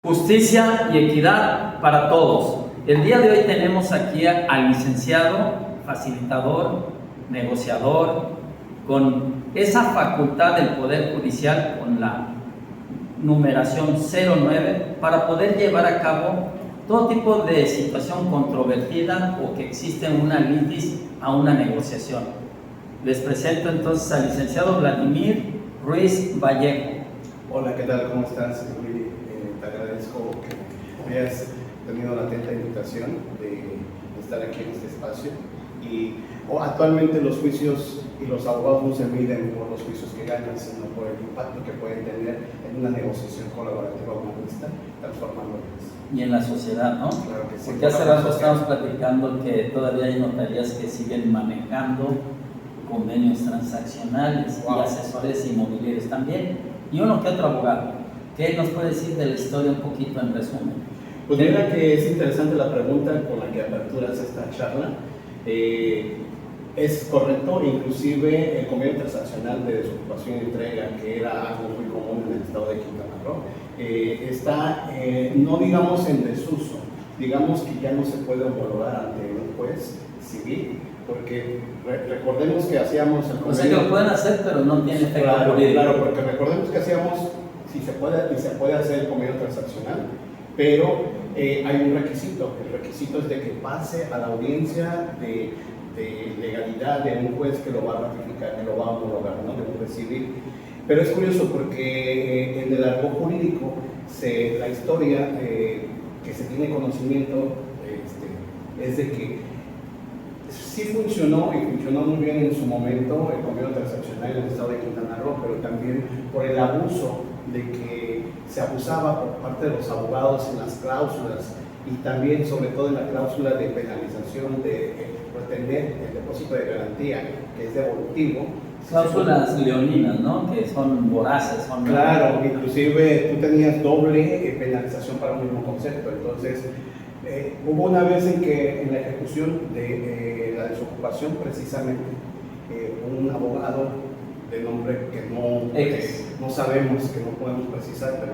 Justicia y equidad para todos. El día de hoy tenemos aquí al licenciado, facilitador, negociador, con esa facultad del Poder Judicial con la numeración 09 para poder llevar a cabo todo tipo de situación controvertida o que existe en una litis a una negociación. Les presento entonces al licenciado Vladimir Ruiz Vallejo. Hola, ¿qué tal? ¿Cómo estás? Te agradezco que me hayas tenido la atenta invitación de estar aquí en este espacio. Actualmente los juicios y los abogados no se miden por los juicios que ganan, sino por el impacto que pueden tener en una negociación colaborativa humanista, transformando vidas. Y en la sociedad, ¿no? Claro que sí. Porque hace rato estábamos platicando que todavía hay notarías que siguen manejando convenios transaccionales y asesores inmobiliarios también, y uno que otro abogado. ¿Qué nos puede decir de la historia un poquito en resumen? Pues mira que es interesante la pregunta con la que aperturas esta charla. Es correcto, inclusive el convenio transaccional de desocupación y entrega, que era algo muy común en el estado de Quintana Roo, está, no digamos en desuso, digamos que ya no se puede homologar ante un juez civil, porque recordemos que hacíamos el convenio... O sea que lo pueden hacer, pero no tiene efecto jurídico. Claro, porque recordemos que hacíamos, si se puede hacer el convenio transaccional, pero hay un requisito. El requisito es de que pase a la audiencia de legalidad de un juez que lo va a ratificar, que lo va a homologar, ¿no? De un juez civil. Pero es curioso porque en el argot jurídico, la historia que se tiene conocimiento es de que sí funcionó y funcionó muy bien en su momento el convenio transaccional en el estado de Quintana Roo, pero también por el abuso de que se abusaba por parte de los abogados en las cláusulas y también sobre todo en la cláusula de penalización de retener el depósito de garantía, que es devolutivo. Cláusulas leoninas, ¿no? Que son voraces. Claro, inclusive tú tenías doble penalización para un mismo concepto. Entonces, hubo una vez en que en la ejecución de la desocupación, precisamente, un abogado de nombre que no sabemos, que no podemos precisar, pero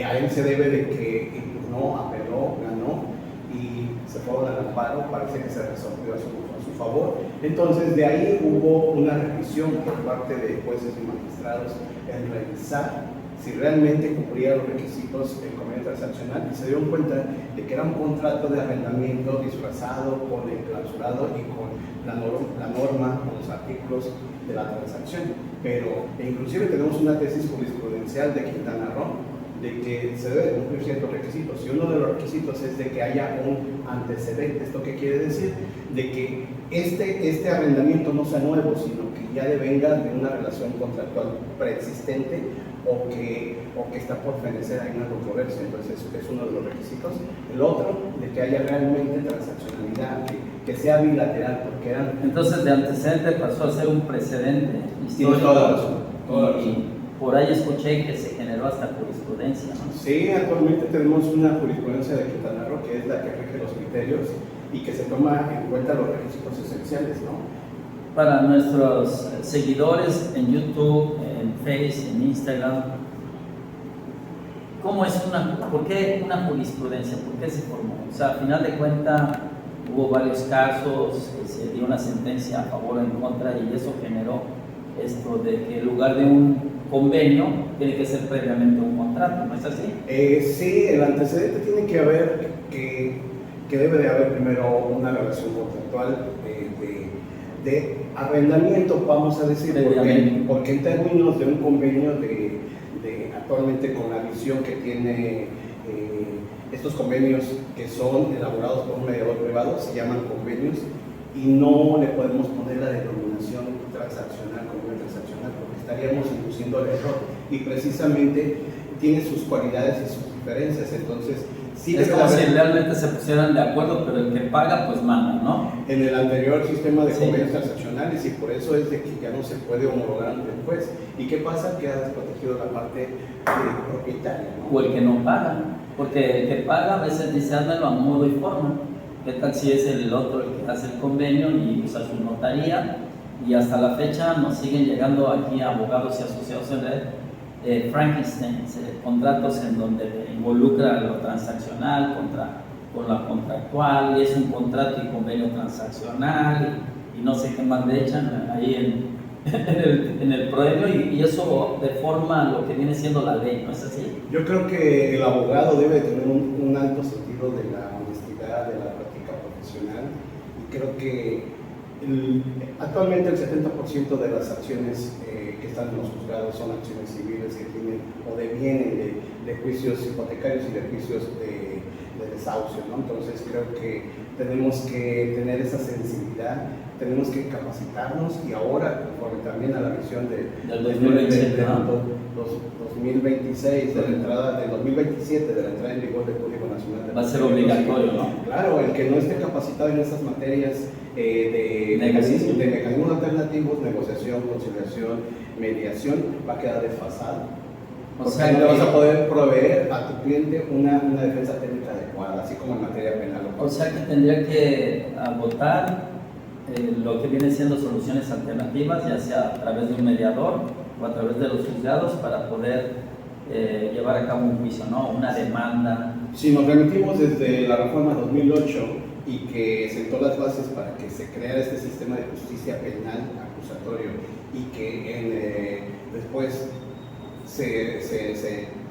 a él se debe de que impugnó, apeló, ganó y se fueron al amparo, parece que se resolvió a su favor. Entonces de ahí hubo una revisión por parte de jueces y magistrados en revisar si realmente cumplía los requisitos del convenio transaccional y se dieron cuenta de que era un contrato de arrendamiento disfrazado con el clausurado y con la norma, con los artículos de la transacción. Pero inclusive tenemos una tesis jurisprudencial de Quintana Roo de que se debe cumplir ciertos requisitos, y uno de los requisitos es de que haya un antecedente. ¿Esto qué quiere decir? De que este arrendamiento no sea nuevo, sino que ya devenga de una relación contractual preexistente o que está por fenecer ahí una controversia. Entonces es uno de los requisitos. El otro, de que haya realmente transaccionalidad, que sea bilateral, porque eran... Entonces de antecedente pasó a ser un precedente histórico. Tienes toda la razón. Por ahí escuché que se generó hasta jurisprudencia, ¿no? Sí, actualmente tenemos una jurisprudencia de Quintana Roo que es la que rige los criterios y que se toma en cuenta los requisitos esenciales, ¿no? Para nuestros seguidores en YouTube, en Facebook, en Instagram, ¿por qué una jurisprudencia? ¿Por qué se formó? O sea, al final de cuentas hubo varios casos, se dio una sentencia a favor o en contra y eso generó esto de que en lugar de un convenio tiene que ser previamente un contrato, ¿no es así? Sí, el antecedente tiene que haber, que debe de haber primero una relación contractual de arrendamiento, vamos a decir, porque en términos de un convenio actualmente con la visión que tiene estos convenios que son elaborados por un mediador privado, se llaman convenios y no le podemos poner la denominación transaccional, convenio transaccional, porque estaríamos induciendo el error y precisamente tiene sus cualidades y sus diferencias. Entonces sí, es como si realmente se pusieran de acuerdo, pero el que paga pues manda, ¿no? En el anterior sistema de convenios transaccionales, y por eso es de que ya no se puede homologar ante el juez. ¿Y qué pasa? Que ha desprotegido la parte propietaria, ¿no? O el que no paga, porque el que paga a veces dice házmelo a modo y forma. ¿Qué tal si es el otro el que hace el convenio y usa su notaría? Y hasta la fecha nos siguen llegando aquí abogados y asociados en red Frankenstein, contratos en donde involucra lo transaccional con la contractual, y es un contrato y convenio transaccional, y no sé qué más le echan ahí en el proyecto, y eso deforma lo que viene siendo la ley, ¿no es así? Yo creo que el abogado debe tener un alto sentido de la honestidad, de la práctica profesional, y creo que actualmente el 70% de las acciones que están en los juzgados son acciones civiles que tienen o devienen de juicios hipotecarios y de juicios de desahucio, ¿no? Entonces creo que tenemos que tener esa sensibilidad, tenemos que capacitarnos, y ahora, conforme también a la visión del 2026, de la entrada, del 2027, de la entrada en vigor del Código Nacional de va a ser obligatorio, ¿no? Claro, el que no esté capacitado en esas materias de mecanismos alternativos, negociación, conciliación, mediación, va a quedar desfasado. O sea, no le vas a poder proveer a tu cliente una defensa técnica adecuada, así como en materia penal. O sea que tendría que agotar lo que viene siendo soluciones alternativas, ya sea a través de un mediador o a través de los juzgados, para poder llevar a cabo un juicio, ¿no? Una demanda. Si nos remitimos desde la reforma 2008 y que sentó las bases para que se creara este sistema de justicia penal acusatorio, y que después se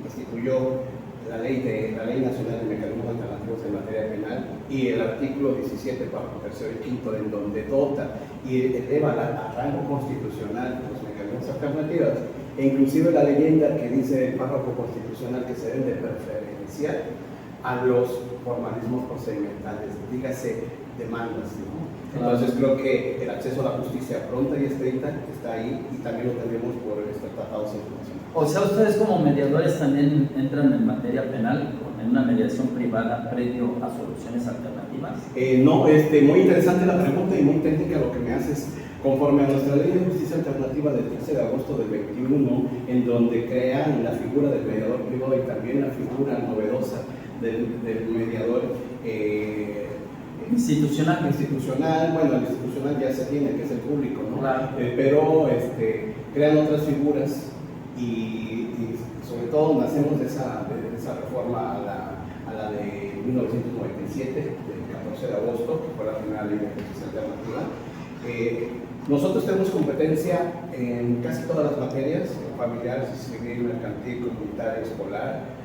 instituyó la ley nacional de mecanismos alternativos en materia penal, y el artículo 17, párrafo tercero y quinto, en donde dota y eleva a rango constitucional los mecanismos alternativos, e inclusive la leyenda que dice el párrafo constitucional que se deben de preferenciar a los formalismos procedimentales, dígase demandas, ¿no? Entonces creo que el acceso a la justicia pronta y estricta está ahí, y también lo tenemos por estos tratados internacionales. O sea, ustedes como mediadores también entran en materia penal, en una mediación privada previo a soluciones alternativas. No, muy interesante la pregunta y muy técnica lo que me haces. Conforme a nuestra ley de justicia alternativa del 13 de agosto del 21, en donde crean la figura del mediador privado y también la figura novedosa del mediador institucional, bueno, el institucional ya se tiene, que es el público, ¿no? Claro. Pero crean otras figuras, y sobre todo nacemos de esa reforma a la de 1997, del 14 de agosto, que fue la primera ley de justicia alternativa. Nosotros tenemos competencia en casi todas las materias, familiar, civil, mercantil, comunitaria, escolar,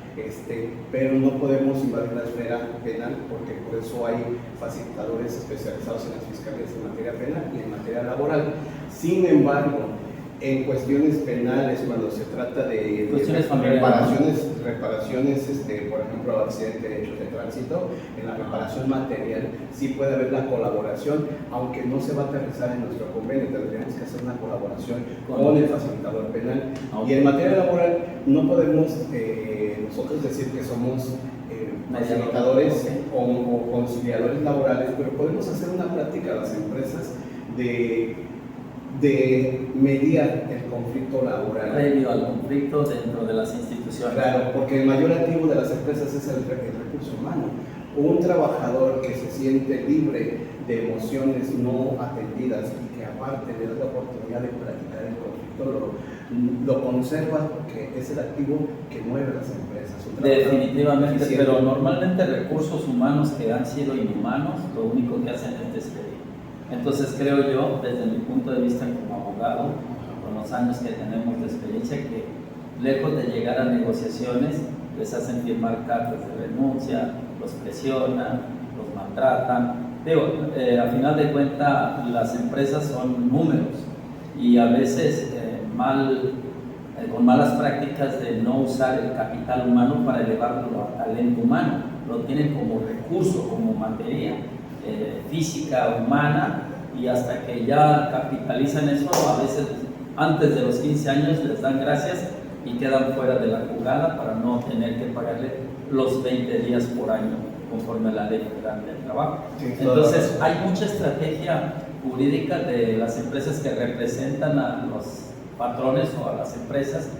pero no podemos invadir la esfera penal, porque por eso hay facilitadores especializados en las fiscalías en materia penal y en materia laboral. Sin embargo, en cuestiones penales, cuando se trata de reparaciones, por ejemplo, accidentes de hechos de tránsito, en la reparación material sí puede haber la colaboración, aunque no se va a aterrizar en nuestro convenio, tendríamos que hacer una colaboración con el facilitador penal. Y en materia laboral no podemos nosotros decir que somos facilitadores o conciliadores laborales, pero podemos hacer una plática a las empresas de mediar el conflicto laboral. Previo al conflicto dentro de las instituciones. Claro, porque el mayor activo de las empresas es el recurso humano. Un trabajador que se siente libre de emociones no atendidas y que aparte le da la oportunidad de practicar el conflicto, lo conserva, porque es el activo que mueve las empresas. Definitivamente, pero normalmente recursos humanos que han sido inhumanos, lo único que hacen es despedir. Entonces creo yo, desde mi punto de vista como abogado, con los años que tenemos de experiencia, que lejos de llegar a negociaciones, les hacen firmar cartas de renuncia, los presionan, los maltratan. A final de cuentas, las empresas son números, y a veces con malas prácticas de no usar el capital humano para elevarlo al talento humano, lo tienen como recurso, como materia física, humana, y hasta que ya capitalizan eso, a veces antes de los 15 años les dan gracias y quedan fuera de la jugada para no tener que pagarle los 20 días por año conforme a la Ley Federal del Trabajo. Sí, entonces hay mucha estrategia jurídica de las empresas que representan a los patrones o a las empresas,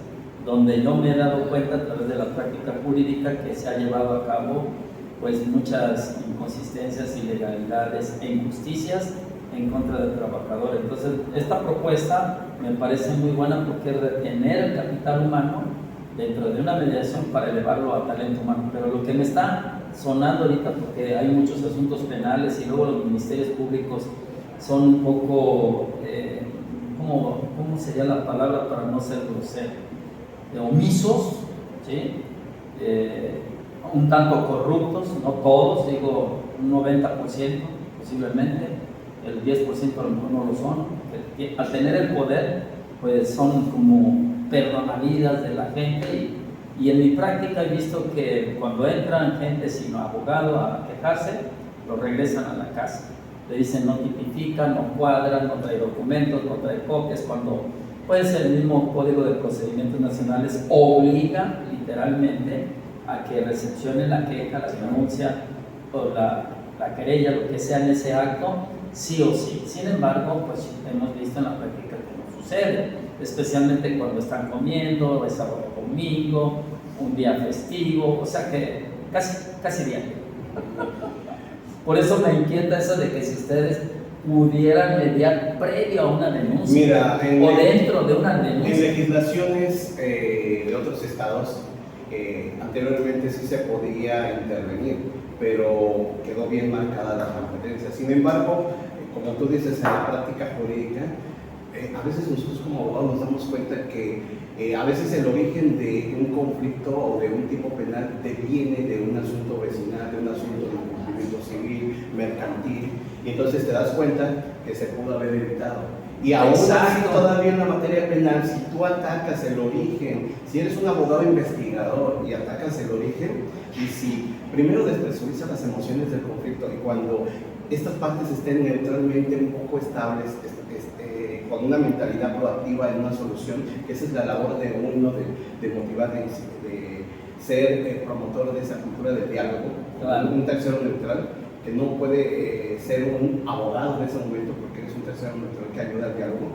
donde yo me he dado cuenta a través de la práctica jurídica que se ha llevado a cabo pues muchas inconsistencias, ilegalidades e injusticias en contra del trabajador. Entonces esta propuesta me parece muy buena, porque retener el capital humano dentro de una mediación para elevarlo a talento humano. Pero lo que me está sonando ahorita, porque hay muchos asuntos penales y luego los ministerios públicos son un poco, ¿cómo sería la palabra para no ser grosero? Omisos, ¿sí? Un tanto corruptos, no todos, digo un 90% posiblemente, el 10% a lo mejor no lo son, que al tener el poder pues son como perdonavidas de la gente y en mi práctica he visto que cuando entran gente sin abogado a quejarse, lo regresan a la casa, le dicen no tipifican, no cuadran, no trae documentos, no trae copias, cuando pues el mismo Código de Procedimientos Nacionales obliga literalmente a que recepcione la queja, la denuncia o la querella, lo que sea en ese acto, sí o sí. Sin embargo, pues hemos visto en la práctica que no sucede, especialmente cuando están comiendo, es sábado domingo, un día festivo, o sea que casi diario. Por eso me inquieta eso de que si ustedes pudieran mediar previo a una denuncia. Mira, o dentro de una denuncia. En legislaciones de otros estados, anteriormente sí se podía intervenir, pero quedó bien marcada la competencia. Sin embargo, como tú dices, en la práctica jurídica, a veces nosotros como abogados nos damos cuenta que a veces el origen de un conflicto o de un tipo penal deviene de un asunto vecinal, de un asunto de cumplimiento civil, mercantil, y entonces te das cuenta que se pudo haber evitado. Y aún así, todavía en la materia penal, si tú atacas el origen, si eres un abogado investigador y atacas el origen, y si primero despresurizas las emociones del conflicto, y cuando estas partes estén neutralmente un poco estables, con una mentalidad proactiva en una solución, esa es la labor de uno, de motivar, de ser promotor de esa cultura del diálogo, claro. Un tercero neutral, que no puede ser un abogado en ese momento porque eres un tercero neutral que ayuda al diálogo.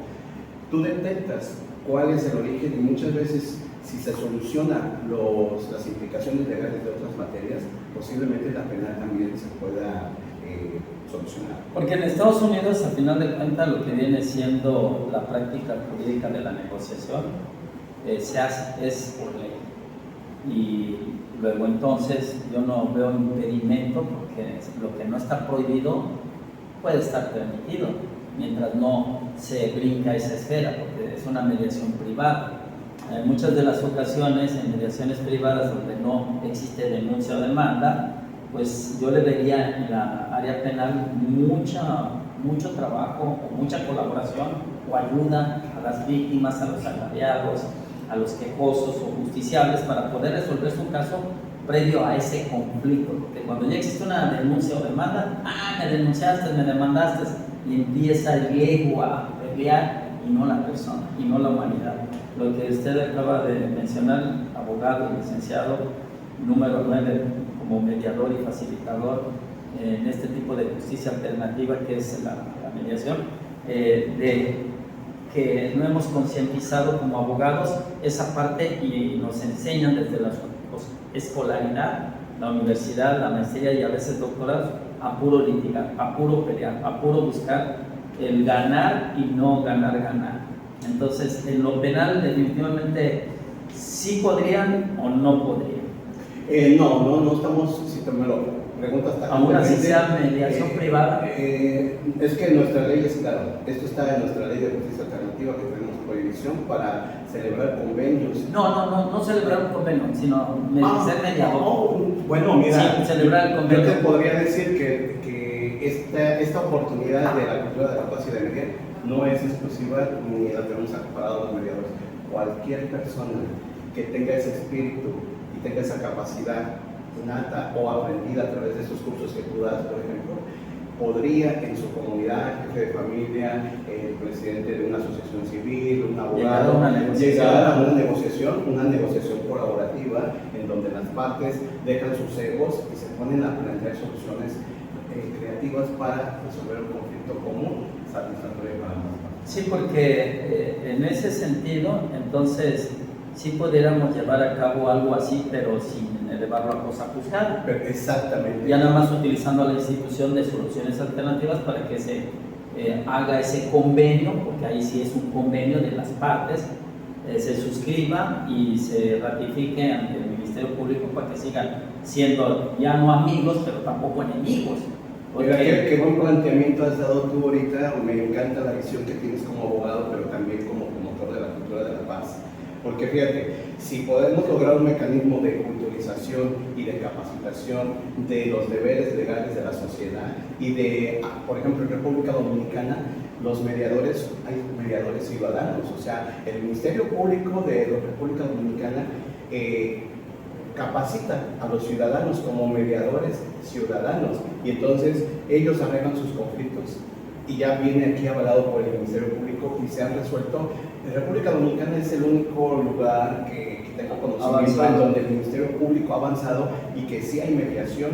Tú detectas cuál es el origen y muchas veces si se soluciona las implicaciones legales de otras materias, posiblemente la penal también se pueda solucionar. Porque en Estados Unidos, al final de cuentas, lo que viene siendo la práctica jurídica de la negociación se hace, es por ley. Y luego entonces yo no veo impedimento porque lo que no está prohibido puede estar permitido mientras no se brinca esa esfera, porque es una mediación privada. En muchas de las ocasiones en mediaciones privadas donde no existe denuncia o demanda, pues yo le vería en la área penal mucho trabajo o mucha colaboración o ayuda a las víctimas, a los agraviados, a los quejosos o justiciables para poder resolver su caso previo a ese conflicto, porque cuando ya existe una denuncia o demanda, me denunciaste, me demandaste, y empieza el ego a pelear y no la persona, y no la humanidad. Lo que usted acaba de mencionar, abogado y licenciado, número 9, como mediador y facilitador en este tipo de justicia alternativa que es la mediación, de que no hemos concientizado como abogados esa parte y nos enseñan desde la escolaridad, la universidad, la maestría y a veces doctorados a puro litigar, a puro pelear, a puro buscar el ganar y no ganar. Entonces, en lo penal definitivamente sí podrían o no podrían. No estamos, si te me lo preguntas tan aún así sea mediación privada. Es que nuestra ley es clara, esto está en nuestra ley de justicia alternativa que tenemos prohibición para celebrar convenios. No celebrar un convenio, sino ser mediador. Bueno, mira, sí, celebrar el convenio. Yo te podría decir que esta oportunidad de la cultura de la paz y de mediar no es exclusiva ni la tenemos acaparada a los mediadores. Cualquier persona que tenga ese espíritu y tenga esa capacidad innata o aprendida a través de esos cursos que tú das, por ejemplo, podría en su comunidad, jefe de familia, el presidente de una asociación civil, un abogado, llegar a una negociación colaborativa en donde las partes dejan sus egos y se ponen a plantear soluciones creativas para resolver un conflicto común, satisfactorio para ambas partes. Sí, porque en ese sentido, entonces, sí pudiéramos llevar a cabo algo así, pero sin elevarlo a cosa juzgada. Exactamente. Ya nada más utilizando la institución de soluciones alternativas para que se haga ese convenio, porque ahí sí es un convenio de las partes, se suscriba y se ratifique ante el Ministerio Público para que sigan siendo ya no amigos, pero tampoco enemigos. Mira, qué buen planteamiento has dado tú ahorita. Me encanta la visión que tienes como abogado, pero también como promotor de la cultura de la paz. Porque fíjate, si podemos lograr un mecanismo de culturización y de capacitación de los deberes legales de la sociedad y de, por ejemplo, en República Dominicana, los mediadores, hay mediadores ciudadanos, o sea, el Ministerio Público de la República Dominicana capacita a los ciudadanos como mediadores ciudadanos y entonces ellos arreglan sus conflictos y ya viene aquí avalado por el Ministerio Público y se han resuelto. La República Dominicana es el único lugar que tengo conocimiento en donde el Ministerio Público ha avanzado y que sí hay mediación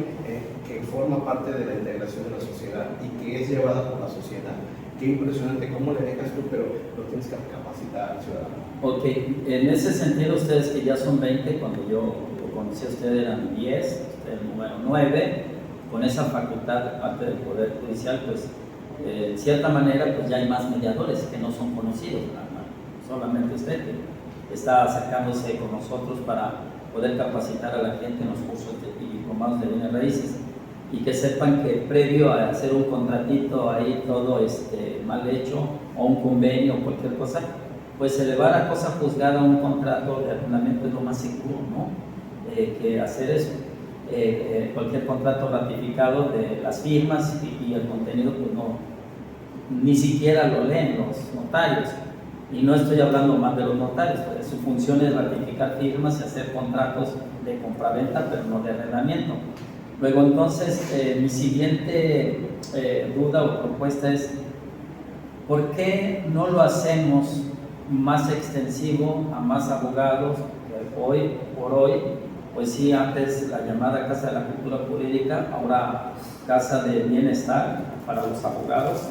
que forma parte de la integración de la sociedad y que es llevada por la sociedad. Qué impresionante, cómo le dejas tú, pero lo tienes que capacitar al ciudadano. Ok, en ese sentido ustedes que ya son 20, cuando yo lo conocí a ustedes eran 10, usted el número 9, con esa facultad de parte del Poder Judicial, pues en cierta manera pues ya hay más mediadores que no son conocidos, solamente usted que está acercándose con nosotros para poder capacitar a la gente en los cursos y diplomados de bienes raíces. Y que sepan que previo a hacer un contratito ahí todo mal hecho o un convenio o cualquier cosa, pues elevar a cosa juzgada un contrato de arrendamiento es lo más seguro, ¿no? Que hacer eso. Cualquier contrato ratificado de las firmas y el contenido pues no, ni siquiera lo leen los notarios. Y no estoy hablando más de los notarios, pues su función es ratificar firmas y hacer contratos de compraventa, pero no de arrendamiento. Luego entonces mi siguiente duda o propuesta es ¿por qué no lo hacemos más extensivo a más abogados? Hoy por hoy, pues sí, antes la llamada Casa de la Cultura Jurídica, ahora Casa de Bienestar para los abogados,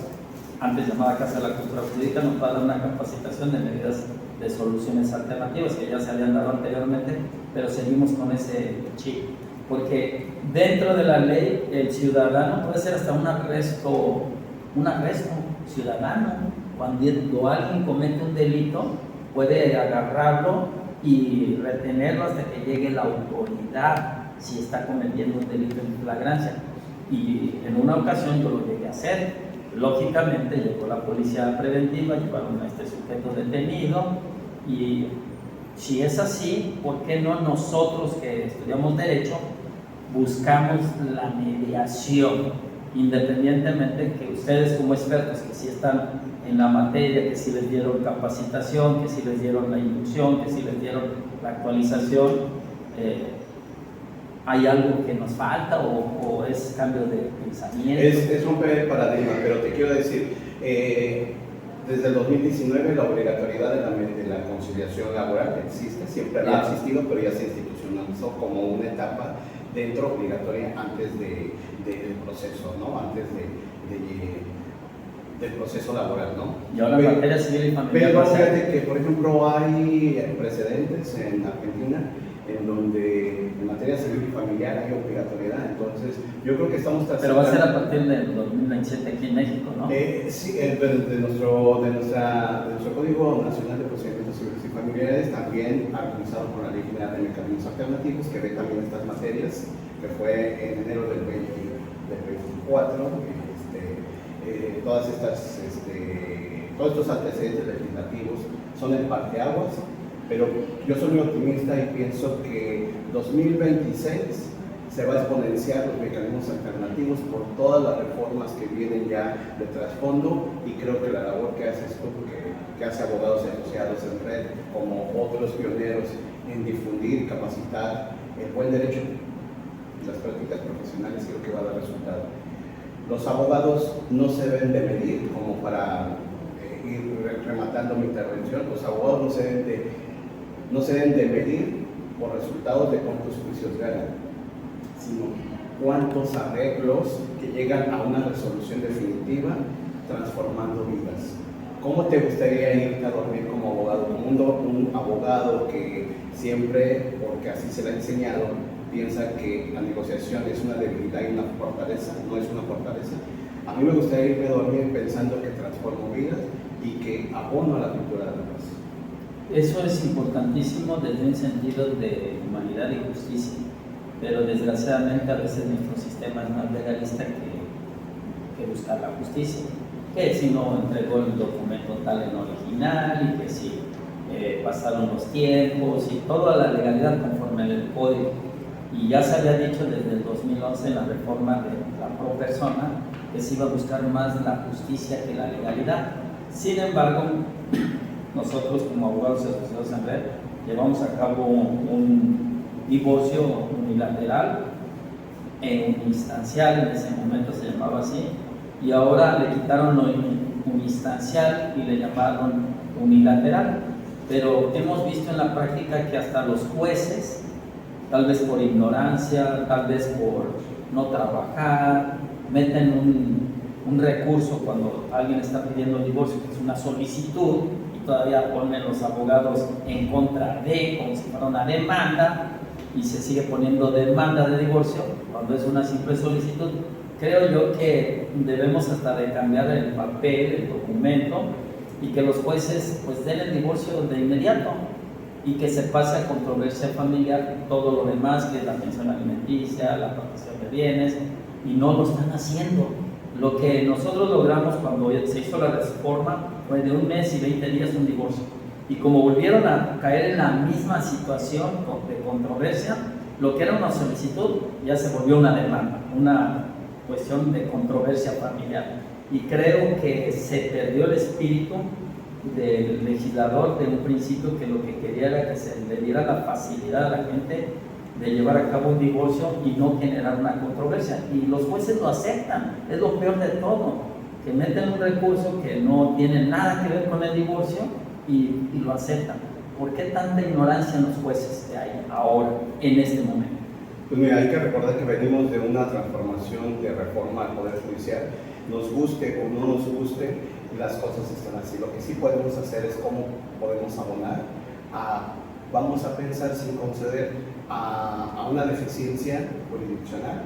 antes llamada Casa de la Cultura Jurídica, nos va a dar una capacitación de medidas de soluciones alternativas que ya se habían dado anteriormente, pero seguimos con ese chip. Porque dentro de la ley el ciudadano puede ser hasta un arresto ciudadano. Cuando alguien comete un delito puede agarrarlo y retenerlo hasta que llegue la autoridad si está cometiendo un delito en flagrancia. Y en una ocasión yo lo llegué a hacer. Lógicamente llegó la policía preventiva, llevaron a este sujeto detenido y si es así, ¿por qué no nosotros que estudiamos Derecho buscamos la mediación? Independientemente que ustedes como expertos que sí están en la materia, que sí les dieron capacitación, que sí les dieron la inducción, que sí les dieron la actualización, ¿hay algo que nos falta o es cambio de pensamiento? Es romper el paradigma, pero te quiero decir, desde el 2019 la obligatoriedad de la conciliación laboral existe, siempre ha existido, pero ya se institucionalizó como una etapa dentro obligatoria antes del proceso, ¿no? Antes del proceso laboral, ¿no? Y ahora en materia civil y familiar. Pero fíjate que, por ejemplo, hay precedentes en Argentina en donde en materia civil y familiar hay obligatoriedad, entonces yo creo que estamos tratando... Pero va a ser a partir del 2027 aquí en México, ¿no? Sí, de nuestro Código Nacional de Procedimientos Civiles y Familiares, también armonizado por la Ley General de Mecanismos Alternativos, que ve también estas materias, que fue en enero del 24, todos estos antecedentes legislativos son el parteaguas, pero yo soy muy optimista y pienso que 2026 se va a exponenciar los mecanismos alternativos por todas las reformas que vienen ya de trasfondo y creo que la labor que haces tú, que hace Abogados Asociados en Red, como otros pioneros en difundir y capacitar el buen derecho y las prácticas profesionales, creo que va a dar resultado. Los abogados no se deben de medir, como para ir rematando mi intervención, los abogados no se deben de medir por resultados de cuántos juicios ganan, sino cuántos arreglos que llegan a una resolución definitiva transformando vidas. ¿Cómo te gustaría irte a dormir como abogado? Como un abogado que siempre, porque así se le ha enseñado, piensa que la negociación es una debilidad y una fortaleza, no es una fortaleza. A mí me gustaría irme a dormir pensando que transformo vidas y que abono a la cultura de la paz. Eso es importantísimo desde un sentido de humanidad y justicia, pero desgraciadamente a veces nuestro sistema es más legalista que buscar la justicia. Que si no entregó el documento tal en original y que si pasaron los tiempos y toda la legalidad conforme al código. Y ya se había dicho desde el 2011 en la reforma de la pro persona que se iba a buscar más la justicia que la legalidad. Sin embargo, nosotros como abogados asociados en red llevamos a cabo un divorcio unilateral instancial, en ese momento se llamaba así, y ahora le quitaron lo uninstancial y le llamaron unilateral. Pero hemos visto en la práctica que hasta los jueces, tal vez por ignorancia, tal vez por no trabajar, meten un recurso cuando alguien está pidiendo divorcio, que es una solicitud, y todavía ponen los abogados en contra de, como si fuera una demanda, y se sigue poniendo demanda de divorcio cuando es una simple solicitud. Creo yo que debemos hasta de cambiar el papel, el documento, y que los jueces pues den el divorcio de inmediato y que se pase a controversia familiar todo lo demás, que es la pensión alimenticia, la partición de bienes, y no lo están haciendo. Lo que nosotros logramos cuando se hizo la reforma fue de 1 mes y 20 días un divorcio. Y como volvieron a caer en la misma situación de controversia, lo que era una solicitud ya se volvió una demanda, una cuestión de controversia familiar. Y creo que se perdió el espíritu del legislador de un principio, que lo que quería era que se le diera la facilidad a la gente de llevar a cabo un divorcio y no generar una controversia. Y los jueces lo aceptan, es lo peor de todo, que meten un recurso que no tiene nada que ver con el divorcio y lo aceptan. ¿Por qué tanta ignorancia en los jueces que hay ahora, en este momento? Pues mira, hay que recordar que venimos de una transformación de reforma al Poder Judicial. Nos guste o no nos guste, las cosas están así. Lo que sí podemos hacer es cómo podemos abonar vamos a pensar sin conceder a una deficiencia jurisdiccional,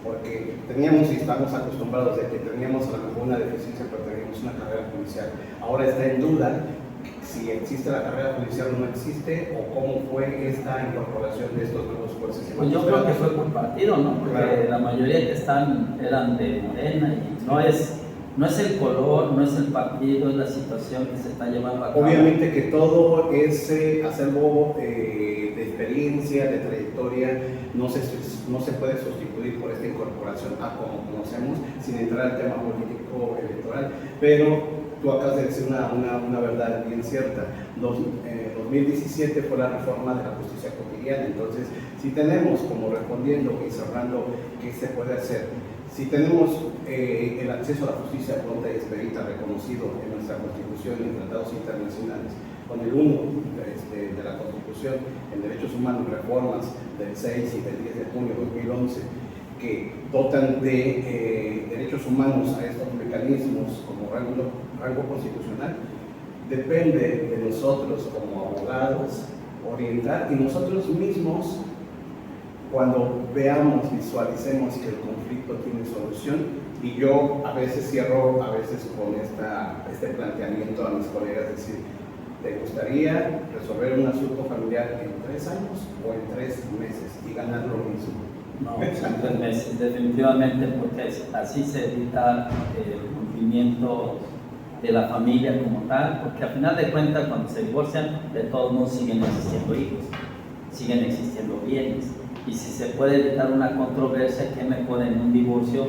porque teníamos y estamos acostumbrados de que teníamos a lo mejor una deficiencia, pero teníamos una carrera judicial. Ahora está en duda si existe la carrera judicial o no existe, o cómo fue esta incorporación de estos nuevos jueces. Pues yo creo que fue por partido, ¿no? Porque claro, la mayoría que eran de Morena, y no es el color, no es el partido, es la situación que se está llevando a cabo. Obviamente que todo ese acervo de experiencia, de trayectoria, no se puede sustituir por esta incorporación a como conocemos, sin entrar al tema político electoral, pero tú acabas de decir una verdad bien cierta. 2017 fue la reforma de la justicia cotidiana. Entonces, si tenemos, como respondiendo y cerrando, ¿qué se puede hacer? Si tenemos el acceso a la justicia pronta y expedita reconocido en nuestra Constitución y en tratados internacionales, con el 1 de la Constitución en Derechos Humanos, reformas del 6 y del 10 de junio de 2011, que dotan de derechos humanos a estos mecanismos como rango constitucional, depende de nosotros como abogados orientar, y nosotros mismos, cuando veamos, visualicemos que el conflicto tiene solución. Y yo a veces cierro, a veces con este planteamiento a mis colegas, decir, ¿te gustaría resolver un asunto familiar en 3 años o en 3 meses y ganar lo mismo? No, en 3 meses, definitivamente, porque así se evita el cumplimiento de la familia como tal, porque al final de cuentas, cuando se divorcian, de todos modos siguen existiendo hijos, siguen existiendo bienes, y si se puede evitar una controversia, ¿qué mejor en un divorcio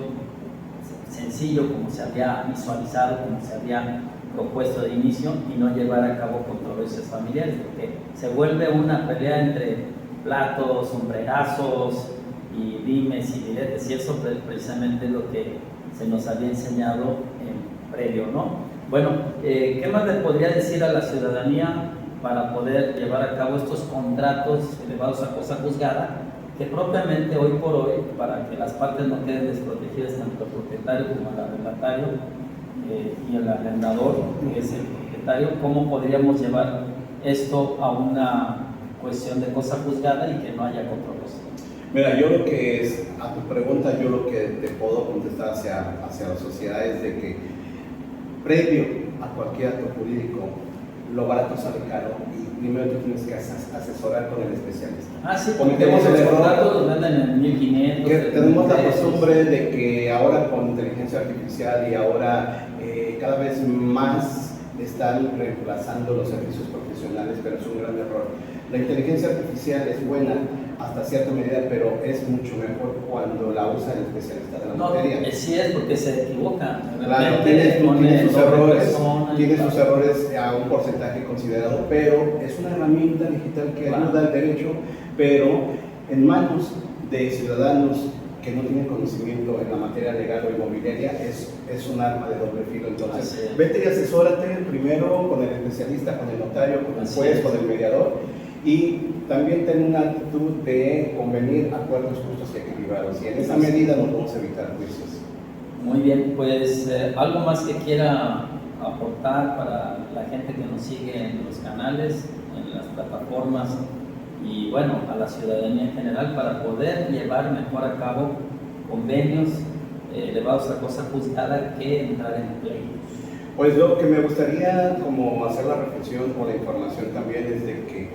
sencillo, como se había visualizado, como se había propuesto de inicio, y no llevar a cabo controversias familiares? Porque se vuelve una pelea entre platos, sombrerazos y dimes y diretes, y eso precisamente es lo que se nos había enseñado en previo, ¿no? Bueno, ¿qué más le podría decir a la ciudadanía para poder llevar a cabo estos contratos elevados a cosa juzgada, que propiamente hoy por hoy, para que las partes no queden desprotegidas, tanto el propietario como el arrendatario y el arrendador, que es el propietario, cómo podríamos llevar esto a una cuestión de cosa juzgada y que no haya controversia? Mira, yo lo que es, a tu pregunta, yo lo que te puedo contestar hacia la sociedad es de que previo a cualquier acto jurídico lo barato sale caro y primero tú tienes que asesorar con el especialista. Sí, cometemos los el error, contratos los venden en 1,500. que tenemos la costumbre de que ahora con inteligencia artificial y ahora cada vez más están reemplazando los servicios profesionales, pero es un gran error. La inteligencia artificial es buena hasta cierta medida, pero es mucho mejor cuando la usa el especialista de la materia. Sí es porque se equivoca. Claro, tiene sus errores a un porcentaje considerado, pero es una herramienta digital que ayuda al derecho, pero en manos de ciudadanos que no tienen conocimiento en la materia legal o inmobiliaria es un arma de doble filo. Entonces, vete y asesórate primero con el especialista, con el notario, con el juez, con el mediador, y también ten una actitud de convenir acuerdos justos y equilibrados, y en esa medida nos vamos a evitar juicios. Muy bien, pues algo más que quiera aportar para la gente que nos sigue en los canales, en las plataformas, y bueno, a la ciudadanía en general, para poder llevar mejor a cabo convenios elevados a cosa juzgada que entrar en pleitos. Pues lo que me gustaría como hacer la reflexión o la información también es de que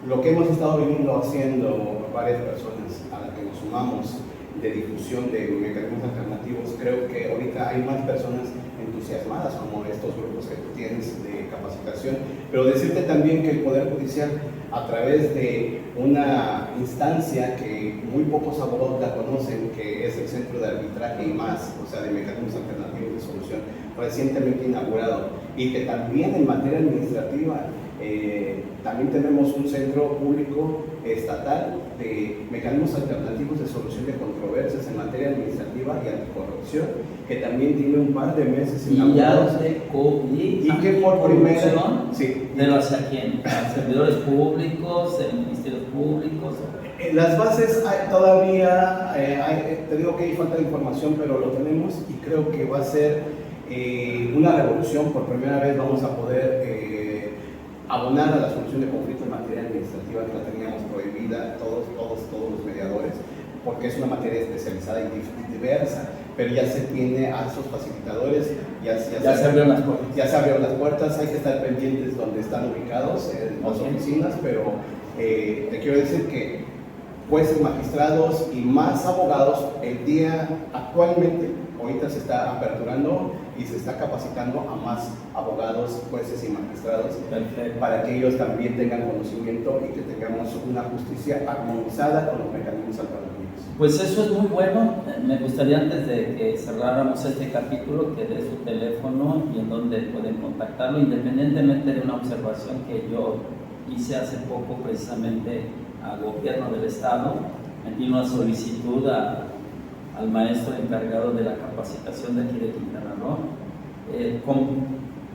lo que hemos estado viniendo haciendo varias personas a las que nos sumamos de difusión de mecanismos alternativos, creo que ahorita hay más personas entusiasmadas como estos grupos que tú tienes de capacitación, pero decirte también que el Poder Judicial, a través de una instancia que muy pocos abogados la conocen, que es el Centro de Arbitraje y más, o sea, de mecanismos alternativos de solución, recientemente inaugurado, y que también en materia administrativa también tenemos un centro público estatal de mecanismos alternativos de solución de controversias en materia administrativa y anticorrupción, que también tiene un par de meses inaugurados. Y que por primera sí. ¿Pero hacia quién? ¿A servidores públicos, ministerios públicos? Las bases todavía, te digo que hay falta de información, pero lo tenemos y creo que va a ser una revolución. Por primera vez vamos a poder abonar a la solución de conflictos en materia administrativa, que la teníamos prohibida todos los mediadores, porque es una materia especializada y diversa, pero ya se tiene a esos facilitadores, ya se abrieron las puertas. Ya se abrieron las puertas, hay que estar pendientes donde están ubicados, en las oficinas, pero te quiero decir que jueces, magistrados y más abogados, el día actualmente, ahorita se está aperturando y se está capacitando a más abogados, jueces y magistrados. Perfecto. Para que ellos también tengan conocimiento y que tengamos una justicia armonizada con los mecanismos alternativos. Pues eso es muy bueno. Me gustaría, antes de que cerráramos este capítulo, que dé su teléfono y en donde pueden contactarlo, independientemente de una observación que yo hice hace poco precisamente al gobierno del estado. Metí una solicitud al maestro encargado de la capacitación de aquí de Quintana Roo,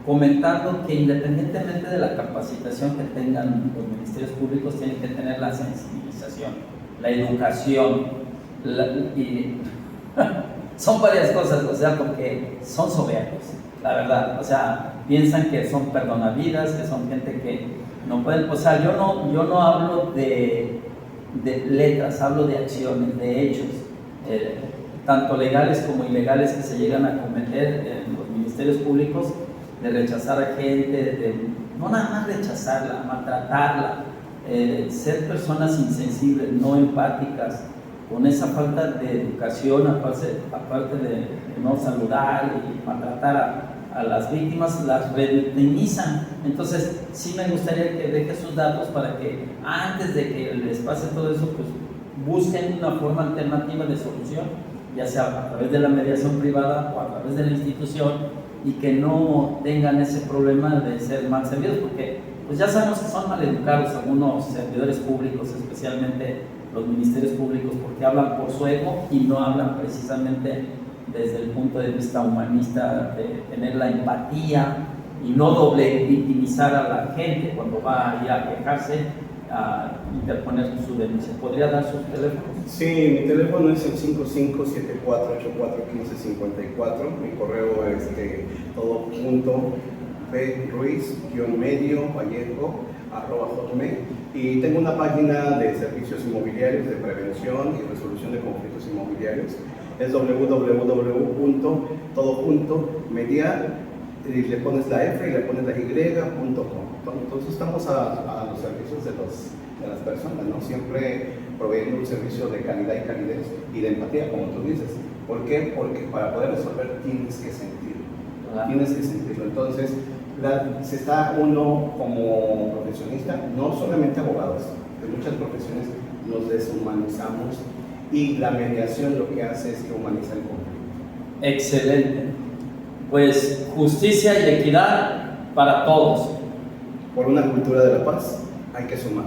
comentando que independientemente de la capacitación que tengan los ministerios públicos, tienen que tener la sensibilización, la educación, y son varias cosas, o sea, porque son soberbios, la verdad, o sea, piensan que son perdonavidas, que son gente que no pueden, o sea, yo no hablo de letras, hablo de acciones, de hechos, tanto legales como ilegales, que se llegan a cometer en los ministerios públicos, de rechazar a gente, de no nada más rechazarla, maltratarla, ser personas insensibles, no empáticas, con esa falta de educación, aparte de no saludar y maltratar a las víctimas, las revictimizan. Entonces sí me gustaría que deje sus datos para que antes de que les pase todo eso, pues busquen una forma alternativa de solución, ya sea a través de la mediación privada o a través de la institución, y que no tengan ese problema de ser mal servidos, porque pues ya sabemos que son mal educados algunos servidores públicos, especialmente los ministerios públicos, porque hablan por su ego y no hablan precisamente desde el punto de vista humanista, de tener la empatía y no doble victimizar a la gente cuando va a ir a quejarse, a interponer su denuncia. ¿Podría dar sus teléfonos? Sí, mi teléfono es el 5574841554, mi correo es todo junto, pruiz-medio-vallejo@hotmail, y tengo una página de servicios inmobiliarios, de prevención y resolución de conflictos inmobiliarios. Es www.todojuntomedia y le pones la F y le pones la Y.com. Entonces estamos a los servicios de las personas, ¿no? Siempre proveyendo un servicio de calidad y calidez y de empatía, como tú dices. ¿Por qué? Porque para poder resolver tienes que sentirlo. Claro. Tienes que sentirlo. Entonces, se está uno como profesionista, no solamente abogados, de muchas profesiones nos deshumanizamos y la mediación lo que hace es que humaniza el conflicto. Excelente. Pues justicia y equidad para todos. Por una cultura de la paz hay que sumar.